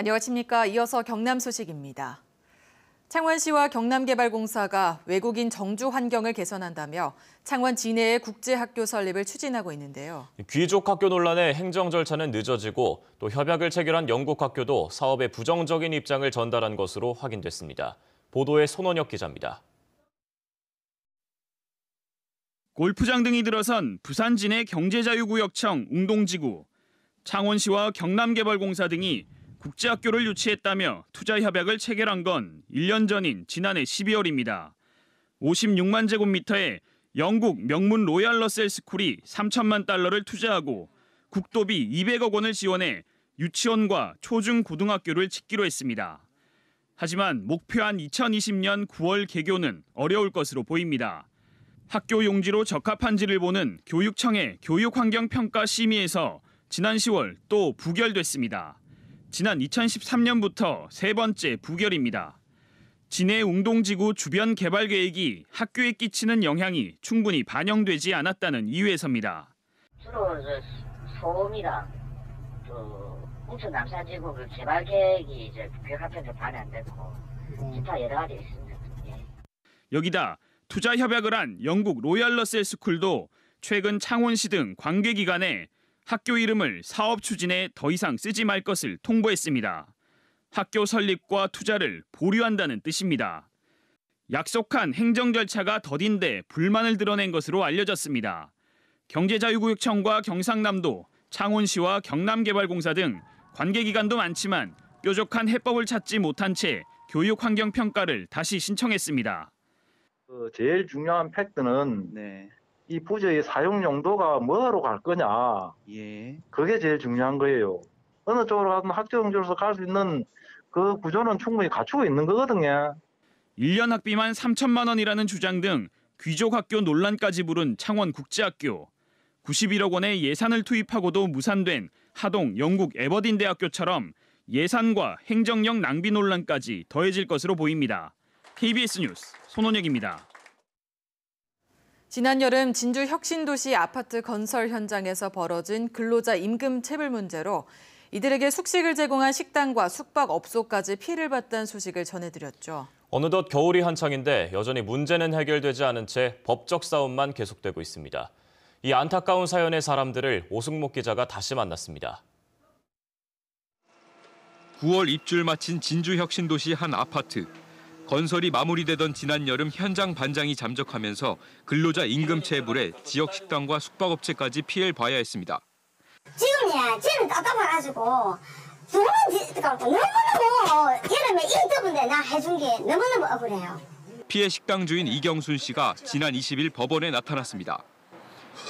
안녕하십니까. 이어서 경남 소식입니다. 창원시와 경남개발공사가 외국인 정주 환경을 개선한다며 창원 진해의 국제학교 설립을 추진하고 있는데요. 귀족 학교 논란에 행정 절차는 늦어지고 또 협약을 체결한 영국 학교도 사업에 부정적인 입장을 전달한 것으로 확인됐습니다. 보도에 손원혁 기자입니다. 골프장 등이 들어선 부산 진해 경제자유구역청 웅동지구, 창원시와 경남개발공사 등이 국제학교를 유치했다며 투자 협약을 체결한 건 1년 전인 지난해 12월입니다. 56만 제곱미터에 영국 명문 로얄 러셀 스쿨이 3천만 달러를 투자하고 국도비 200억 원을 지원해 유치원과 초중고등학교를 짓기로 했습니다. 하지만 목표한 2020년 9월 개교는 어려울 것으로 보입니다. 학교 용지로 적합한지를 보는 교육청의 교육환경평가심의에서 지난 10월 또 부결됐습니다. 지난 2013년부터 세 번째 부결입니다. 진해 웅동지구 주변 개발 계획이 학교에 끼치는 영향이 충분히 반영되지 않았다는 이유에서입니다. 주로 소음이랑 웅천 남산지구 개발 계획이 교육학교에 반이 안 됐고 기타 여러 가지 있습니다. 예. 여기다 투자 협약을 한 영국 로얄 러셀 스쿨도 최근 창원시 등 관계기관에 학교 이름을 사업 추진에 더 이상 쓰지 말 것을 통보했습니다. 학교 설립과 투자를 보류한다는 뜻입니다. 약속한 행정 절차가 더딘데 불만을 드러낸 것으로 알려졌습니다. 경제자유구역청과 경상남도, 창원시와 경남개발공사 등 관계기관도 많지만 뾰족한 해법을 찾지 못한 채 교육환경평가를 다시 신청했습니다. 제일 중요한 팩트는 이 부지의 사용 용도가 뭐로 갈 거냐. 그게 제일 중요한 거예요. 어느 쪽으로 가든 학교 용지로서 갈 수 있는 그 구조는 충분히 갖추고 있는 거거든요. 1년 학비만 3천만 원이라는 주장 등 귀족 학교 논란까지 부른 창원국제학교. 91억 원의 예산을 투입하고도 무산된 하동 영국 에버딘 대학교처럼 예산과 행정력 낭비 논란까지 더해질 것으로 보입니다. KBS 뉴스 손원혁입니다. 지난 여름 진주 혁신도시 아파트 건설 현장에서 벌어진 근로자 임금 체불 문제로 이들에게 숙식을 제공한 식당과 숙박업소까지 피해를 봤다는 소식을 전해드렸죠. 어느덧 겨울이 한창인데 여전히 문제는 해결되지 않은 채 법적 싸움만 계속되고 있습니다. 이 안타까운 사연의 사람들을 오승목 기자가 다시 만났습니다. 9월 입주를 마친 진주 혁신도시 한 아파트. 건설이 마무리되던 지난 여름 현장 반장이 잠적하면서 근로자 임금 체불에 지역 식당과 숙박업체까지 피해를 봐야 했습니다. 지금이야, 쟤는 답답해가지고 너무너무 여름에 일 더운데 나 해준 게 너무너무 억울해요. 피해 식당 주인 이경순 씨가 지난 20일 법원에 나타났습니다.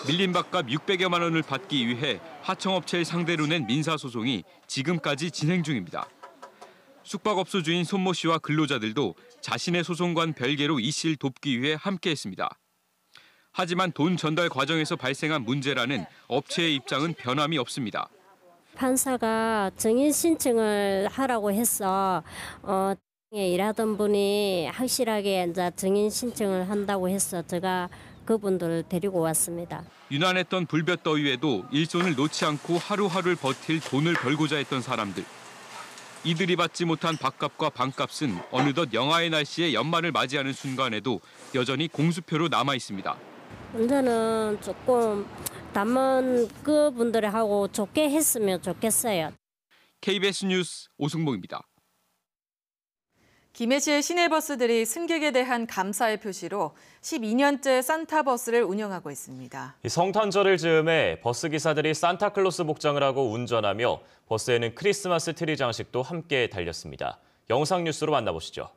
밀린 밥값 600여만 원을 받기 위해 하청업체를 상대로 낸 민사소송이 지금까지 진행 중입니다. 숙박업소 주인 손모 씨와 근로자들도 자신의 소송과는 별개로 이 씨를 돕기 위해 함께했습니다. 하지만 돈 전달 과정에서 발생한 문제라는 업체의 입장은 변함이 없습니다. 판사가 증인 신청을 하라고 해서 일하던 분이 확실하게 이제 증인 신청을 한다고 해서 제가 그분들을 데리고 왔습니다. 유난했던 불볕더위에도 일손을 놓지 않고 하루하루를 버틸 돈을 벌고자 했던 사람들. 이들이 받지 못한 밥값과 방값은 어느덧 영하의 날씨에 연말을 맞이하는 순간에도 여전히 공수표로 남아 있습니다. 저는 조금 담은 그분들하고 좋게 했으면 좋겠어요. KBS 뉴스 오승목입니다. 김해시의 시내버스들이 승객에 대한 감사의 표시로 12년째 산타버스를 운영하고 있습니다. 성탄절을 즈음해 버스기사들이 산타클로스 복장을 하고 운전하며 버스에는 크리스마스 트리 장식도 함께 달렸습니다. 영상 뉴스로 만나보시죠.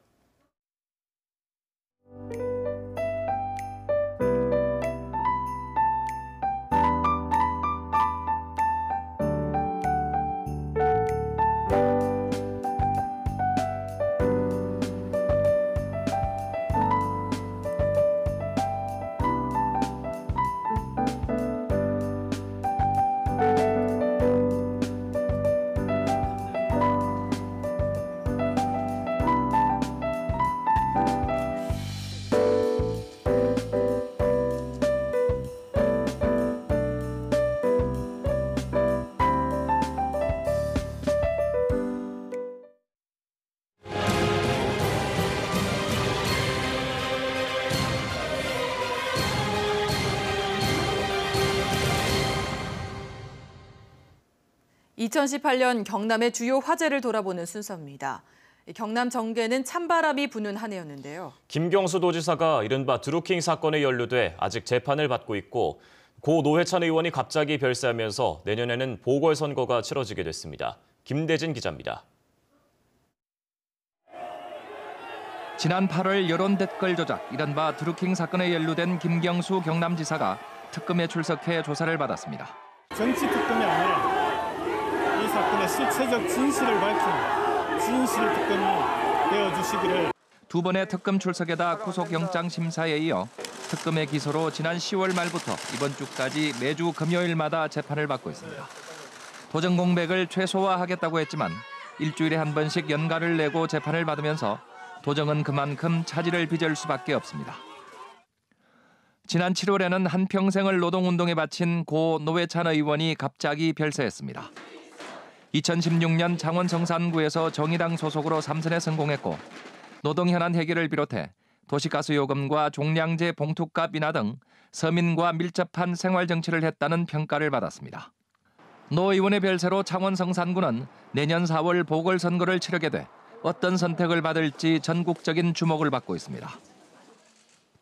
2018년 경남의 주요 화제를 돌아보는 순서입니다. 경남 정계는 찬바람이 부는 한 해였는데요. 김경수 도지사가 이른바 드루킹 사건에 연루돼 아직 재판을 받고 있고 고 노회찬 의원이 갑자기 별세하면서 내년에는 보궐선거가 치러지게 됐습니다. 김대진 기자입니다. 지난 8월 여론 댓글 조작, 이른바 드루킹 사건에 연루된 김경수 경남지사가 특검에 출석해 조사를 받았습니다. 정치 특검이 아니라 이 사건의 실체적 진실을 밝히는 진실 특검이 되어주시기를. 두 번의 특검 출석에다 구속영장 심사에 이어 특검의 기소로 지난 10월 말부터 이번 주까지 매주 금요일마다 재판을 받고 있습니다. 도전 공백을 최소화하겠다고 했지만 일주일에 한 번씩 연가를 내고 재판을 받으면서 도정은 그만큼 차질을 빚을 수밖에 없습니다. 지난 7월에는 한평생을 노동운동에 바친 고 노회찬 의원이 갑자기 별세했습니다. 2016년 창원 성산구에서 정의당 소속으로 3선에 성공했고 노동 현안 해결을 비롯해 도시가스 요금과 종량제 봉투값 인하 등 서민과 밀접한 생활 정치를 했다는 평가를 받았습니다. 노 의원의 별세로 창원 성산구는 내년 4월 보궐선거를 치르게 돼 어떤 선택을 받을지 전국적인 주목을 받고 있습니다.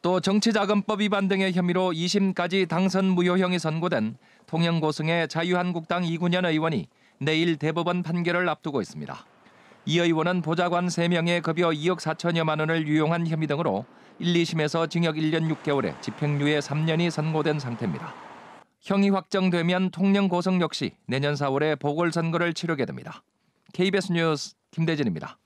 또 정치자금법 위반 등의 혐의로 2심까지 당선 무효형이 선고된 통영고성의 자유한국당 이군현 의원이 내일 대법원 판결을 앞두고 있습니다. 이 의원은 보좌관 3명의 급여 2억 4천여만 원을 유용한 혐의 등으로 1, 2심에서 징역 1년 6개월에 집행유예 3년이 선고된 상태입니다. 형이 확정되면 통영고성 역시 내년 4월에 보궐선거를 치르게 됩니다. KBS 뉴스 김대진입니다.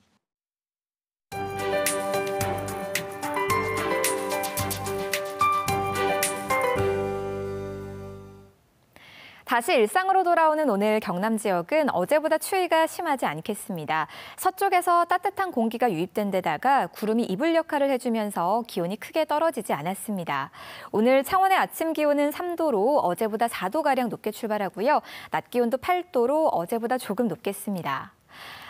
다시 일상으로 돌아오는 오늘 경남 지역은 어제보다 추위가 심하지 않겠습니다. 서쪽에서 따뜻한 공기가 유입된 데다가 구름이 이불 역할을 해주면서 기온이 크게 떨어지지 않았습니다. 오늘 창원의 아침 기온은 3도로 어제보다 4도가량 높게 출발하고요. 낮 기온도 8도로 어제보다 조금 높겠습니다.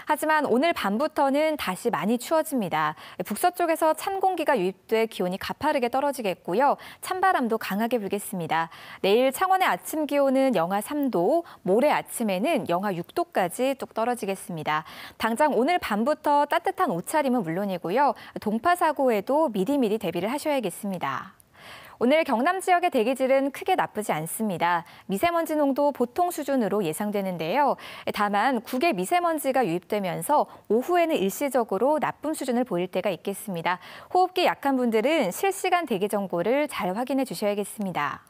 하지만 오늘 밤부터는 다시 많이 추워집니다. 북서쪽에서 찬 공기가 유입돼 기온이 가파르게 떨어지겠고요. 찬바람도 강하게 불겠습니다. 내일 창원의 아침 기온은 영하 3도, 모레 아침에는 영하 6도까지 뚝 떨어지겠습니다. 당장 오늘 밤부터 따뜻한 옷차림은 물론이고요. 동파 사고에도 미리미리 대비를 하셔야겠습니다. 오늘 경남 지역의 대기질은 크게 나쁘지 않습니다. 미세먼지 농도 보통 수준으로 예상되는데요. 다만 국외 미세먼지가 유입되면서 오후에는 일시적으로 나쁨 수준을 보일 때가 있겠습니다. 호흡기 약한 분들은 실시간 대기 정보를 잘 확인해 주셔야겠습니다.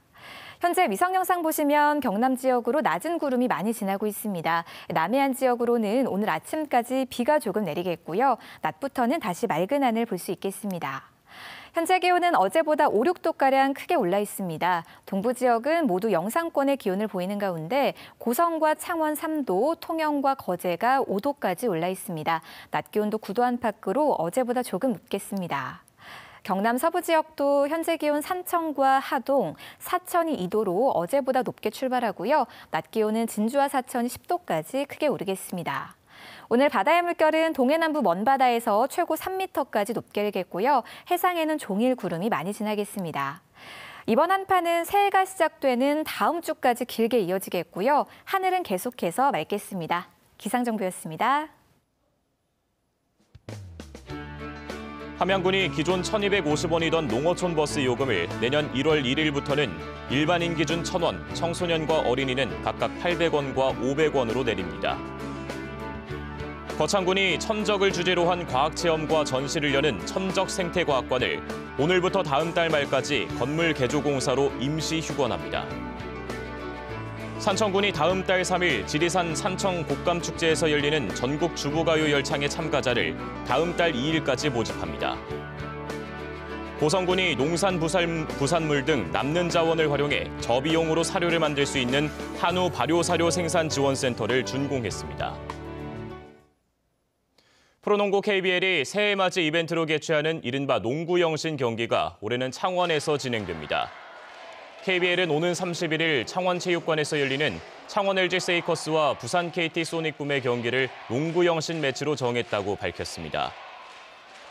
현재 위성 영상 보시면 경남 지역으로 낮은 구름이 많이 지나고 있습니다. 남해안 지역으로는 오늘 아침까지 비가 조금 내리겠고요. 낮부터는 다시 맑은 하늘 볼 수 있겠습니다. 현재 기온은 어제보다 5, 6도가량 크게 올라 있습니다. 동부 지역은 모두 영상권의 기온을 보이는 가운데 고성과 창원 3도, 통영과 거제가 5도까지 올라 있습니다. 낮 기온도 9도 안팎으로 어제보다 조금 높겠습니다. 경남 서부 지역도 현재 기온 산청과 하동, 사천이 2도로 어제보다 높게 출발하고요. 낮 기온은 진주와 사천이 10도까지 크게 오르겠습니다. 오늘 바다의 물결은 동해남부 먼바다에서 최고 3m까지 높게 일겠고요. 해상에는 종일 구름이 많이 지나겠습니다. 이번 한파는 새해가 시작되는 다음 주까지 길게 이어지겠고요. 하늘은 계속해서 맑겠습니다. 기상정보였습니다. 함양군이 기존 1,250원이던 농어촌 버스 요금을 내년 1월 1일부터는 일반인 기준 1,000원, 청소년과 어린이는 각각 800원과 500원으로 내립니다. 거창군이 천적을 주제로 한 과학체험과 전시를 여는 천적생태과학관을 오늘부터 다음 달 말까지 건물 개조공사로 임시 휴관합니다. 산청군이 다음 달 3일 지리산 산청 곡감축제에서 열리는 전국 주부가요 열창의 참가자를 다음 달 2일까지 모집합니다. 고성군이 농산 부산물 등 남는 자원을 활용해 저비용으로 사료를 만들 수 있는 한우 발효사료 생산 지원센터를 준공했습니다. 프로농구 KBL이 새해 맞이 이벤트로 개최하는 이른바 농구영신 경기가 올해는 창원에서 진행됩니다. KBL은 오는 31일 창원체육관에서 열리는 창원 LG 세이커스와 부산 KT 소닉붐의 경기를 농구영신 매치로 정했다고 밝혔습니다.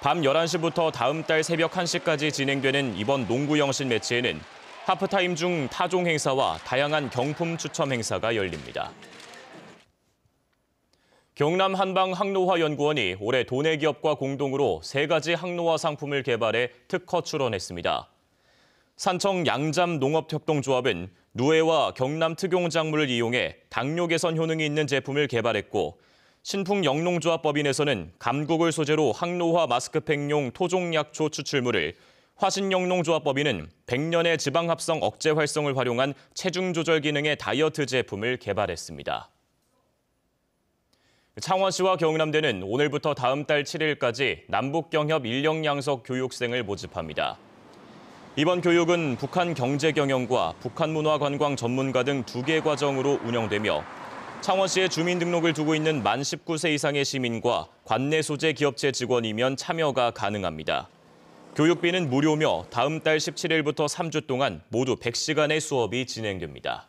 밤 11시부터 다음 달 새벽 1시까지 진행되는 이번 농구영신 매치에는 하프타임 중 타종 행사와 다양한 경품 추첨 행사가 열립니다. 경남 한방항로화연구원이 올해 도내 기업과 공동으로 3가지 항로화 상품을 개발해 특허 출원했습니다. 산청 양잠 농업협동조합은 누에와 경남 특용작물을 이용해 당뇨 개선 효능이 있는 제품을 개발했고, 신풍영농조합법인에서는 감국을 소재로 항로화 마스크팩용 토종약초 추출물을, 화신영농조합법인은 100년의 지방합성 억제 활성을 활용한 체중 조절 기능의 다이어트 제품을 개발했습니다. 창원시와 경남대는 오늘부터 다음 달 7일까지 남북경협 인력양석 교육생을 모집합니다. 이번 교육은 북한 경제경영과 북한문화관광 전문가 등 2개 과정으로 운영되며, 창원시에 주민등록을 두고 있는 만 19세 이상의 시민과 관내 소재 기업체 직원이면 참여가 가능합니다. 교육비는 무료며 다음 달 17일부터 3주 동안 모두 100시간의 수업이 진행됩니다.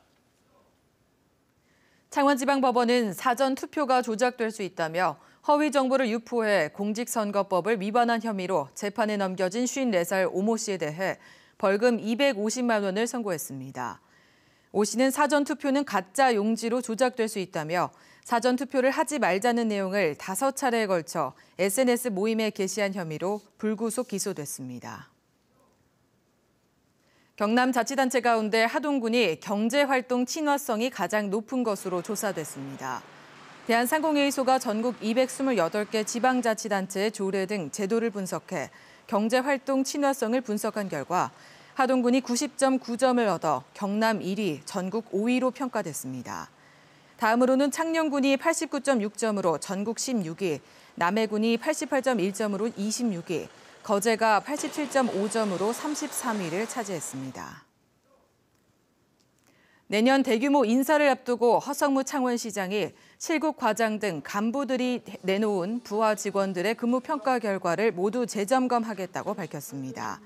창원지방법원은 사전 투표가 조작될 수 있다며 허위 정보를 유포해 공직선거법을 위반한 혐의로 재판에 넘겨진 54살 오모 씨에 대해 벌금 250만 원을 선고했습니다. 오 씨는 사전 투표는 가짜 용지로 조작될 수 있다며 사전 투표를 하지 말자는 내용을 5차례에 걸쳐 SNS 모임에 게시한 혐의로 불구속 기소됐습니다. 경남 자치단체 가운데 하동군이 경제활동 친화성이 가장 높은 것으로 조사됐습니다. 대한상공회의소가 전국 228개 지방자치단체의 조례 등 제도를 분석해 경제활동 친화성을 분석한 결과 하동군이 90.9점을 얻어 경남 1위, 전국 5위로 평가됐습니다. 다음으로는 창녕군이 89.6점으로 전국 16위, 남해군이 88.1점으로 26위, 거제가 87.5점으로 33위를 차지했습니다. 내년 대규모 인사를 앞두고 허성무 창원시장이 실국 과장 등 간부들이 내놓은 부하 직원들의 근무 평가 결과를 모두 재점검하겠다고 밝혔습니다.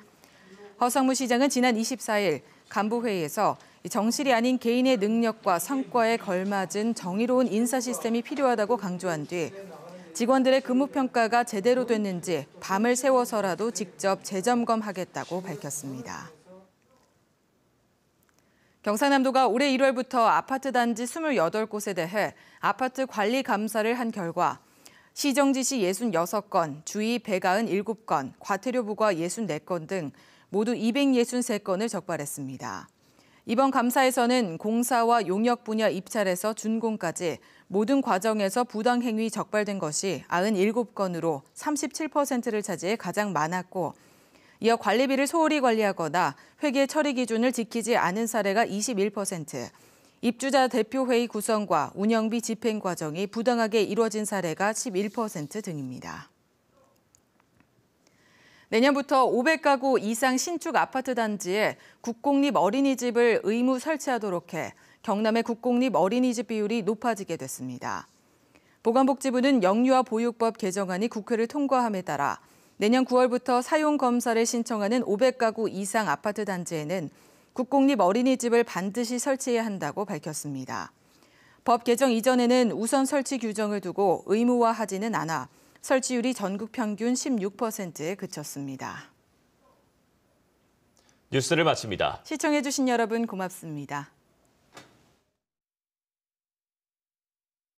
허성무 시장은 지난 24일 간부회의에서 정실이 아닌 개인의 능력과 성과에 걸맞은 정의로운 인사 시스템이 필요하다고 강조한 뒤 직원들의 근무 평가가 제대로 됐는지 밤을 새워서라도 직접 재점검하겠다고 밝혔습니다. 경상남도가 올해 1월부터 아파트 단지 28곳에 대해 아파트 관리 감사를 한 결과 시정 지시 66건, 주의 배가은 7건, 과태료 부과 64건 등 모두 263건을 적발했습니다. 이번 감사에서는 공사와 용역 분야 입찰에서 준공까지 모든 과정에서 부당 행위 적발된 것이 97건으로 37%를 차지해 가장 많았고, 이어 관리비를 소홀히 관리하거나 회계 처리 기준을 지키지 않은 사례가 21%, 입주자 대표회의 구성과 운영비 집행 과정이 부당하게 이루어진 사례가 11% 등입니다. 내년부터 500가구 이상 신축 아파트 단지에 국공립 어린이집을 의무 설치하도록 해 경남의 국공립 어린이집 비율이 높아지게 됐습니다. 보건복지부는 영유아 보육법 개정안이 국회를 통과함에 따라 내년 9월부터 사용 검사를 신청하는 500가구 이상 아파트 단지에는 국공립 어린이집을 반드시 설치해야 한다고 밝혔습니다. 법 개정 이전에는 우선 설치 규정을 두고 의무화하지는 않아 설치율이 전국 평균 16%에 그쳤습니다. 뉴스를 마칩니다. 시청해주신 여러분 고맙습니다.